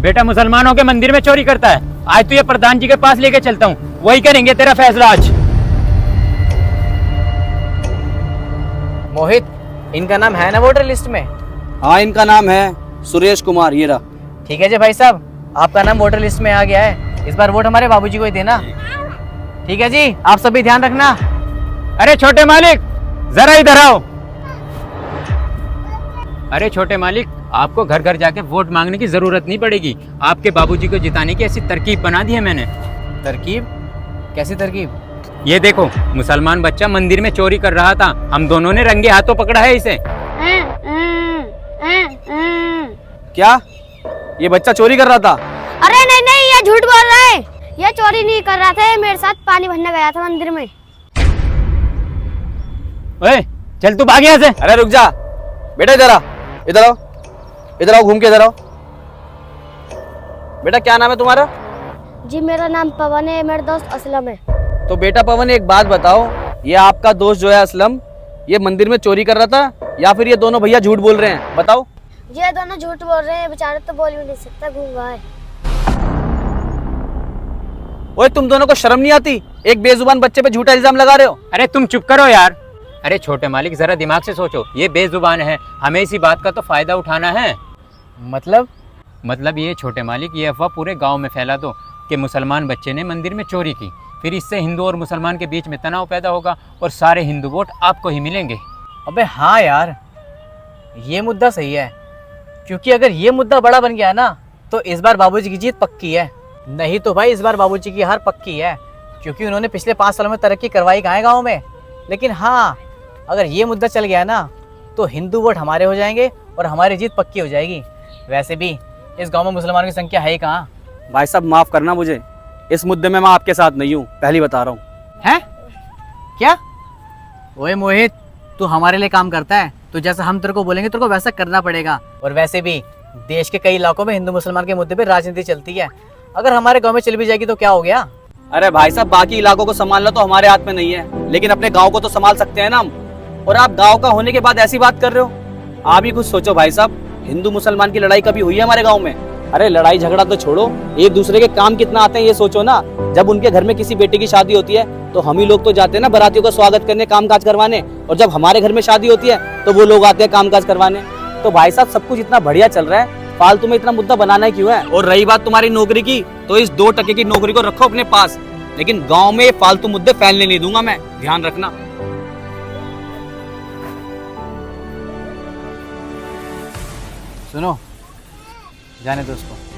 बेटा मुसलमानों के मंदिर में चोरी करता है। आज तुझे प्रधान जी के पास लेके चलता हूँ, वही करेंगे तेरा फैसला आज। मोहित, इनका नाम है ना वोटर लिस्ट में? हाँ, इनका नाम है सुरेश कुमार, ये रहा। ठीक है जी भाई साहब, आपका नाम वोटर लिस्ट में आ गया है। इस बार वोट हमारे बाबूजी को ही देना। ठीक है जी, आप सभी ध्यान रखना। अरे छोटे मालिक, जरा इधर आओ। अरे छोटे मालिक, आपको घर घर जाके वोट मांगने की जरूरत नहीं पड़ेगी। आपके बाबूजी को जिताने की ऐसी तरकीब बना दी है मैंने। तरकीब? कैसी तरकीब? ये देखो, मुसलमान बच्चा मंदिर में चोरी कर रहा था, हम दोनों ने रंगे हाथों पकड़ा है इसे। क्या ये बच्चा चोरी कर रहा था? अरे नहीं नहीं, ये झूठ बोल रहा है। ये चोरी नहीं कर रहा था, ये मेरे साथ पानी भरने गया था मंदिर में। ओए, चल तू भाग यहाँ से। अरे रुक जा बेटा, इधर आ, इधर आओ, इधर आओ, घूम के इधर आओ। बेटा क्या नाम है तुम्हारा? जी मेरा नाम पवन है, मेरा दोस्त असलम है। तो बेटा पवन, एक बात बताओ, ये आपका दोस्त जो है असलम, ये मंदिर में चोरी कर रहा था या फिर ये दोनों भैया झूठ बोल रहे हैं? बताओ। ये दोनों झूठ बोल रहे हैं, बेचारे तो बोल भी नहीं सकता, गूंगा है। ओए, तुम दोनों को शर्म नहीं आती? एक बेजुबान बच्चे पे झूठा इल्जाम लगा रहे हो। अरे तुम चुप करो यार। अरे छोटे मालिक, जरा दिमाग से सोचो, ये बेजुबान है, हमें इसी बात का तो फायदा उठाना है। मतलब ये छोटे मालिक, ये अफवाह पूरे गांव में फैला दो कि मुसलमान बच्चे ने मंदिर में चोरी की। फिर इससे हिंदू और मुसलमान के बीच में तनाव पैदा होगा और सारे हिंदू वोट आपको ही मिलेंगे। अबे हाँ यार, ये मुद्दा सही है, क्योंकि अगर ये मुद्दा बड़ा बन गया ना तो इस बार बाबूजी की जीत पक्की है। नहीं तो भाई इस बार बाबूजी की हार पक्की है, क्योंकि उन्होंने पिछले 5 सालों में तरक्की करवाई कहाँ है गाँव में। लेकिन हाँ, अगर ये मुद्दा चल गया ना तो हिंदू वोट हमारे हो जाएंगे और हमारी जीत पक्की हो जाएगी। वैसे भी इस गांव में मुसलमानों की संख्या है ही कहाँ। भाई साहब माफ करना मुझे, इस मुद्दे में मैं आपके साथ नहीं हूँ, पहली बता रहा हूँ। हैं? क्या? ओए मोहित, तू हमारे लिए काम करता है, तो जैसा हम तेरे को बोलेंगे तेरे को वैसा करना पड़ेगा। और वैसे भी देश के कई इलाकों में हिंदू मुसलमान के मुद्दे पे राजनीति चलती है, अगर हमारे गांव में चल भी जाएगी तो क्या हो गया। अरे भाई साहब, बाकी इलाकों को संभालना तो हमारे हाथ में नहीं है, लेकिन अपने गांव को तो संभाल सकते हैं ना हम। और आप गांव का होने के बाद ऐसी बात कर रहे हो? आप ही कुछ सोचो भाई साहब, हिंदू मुसलमान की लड़ाई कभी हुई है हमारे गांव में? अरे लड़ाई झगड़ा तो छोड़ो, एक दूसरे के काम कितना आते हैं ये सोचो ना। जब उनके घर में किसी बेटे की शादी होती है तो हम ही लोग तो जाते हैं ना बारातियों का स्वागत करने, काम काज करवाने, और जब हमारे घर में शादी होती है तो वो लोग आते हैं काम काज करवाने। तो भाई साहब सब कुछ इतना बढ़िया चल रहा है, फालतू में इतना मुद्दा बनाना ही क्यों है? और रही बात तुम्हारी नौकरी की, तो इस 2 टके की नौकरी को रखो अपने पास, लेकिन गाँव में फालतू मुद्दे फैलने नहीं दूंगा मैं, ध्यान रखना। सुनो, जाने दो उसको।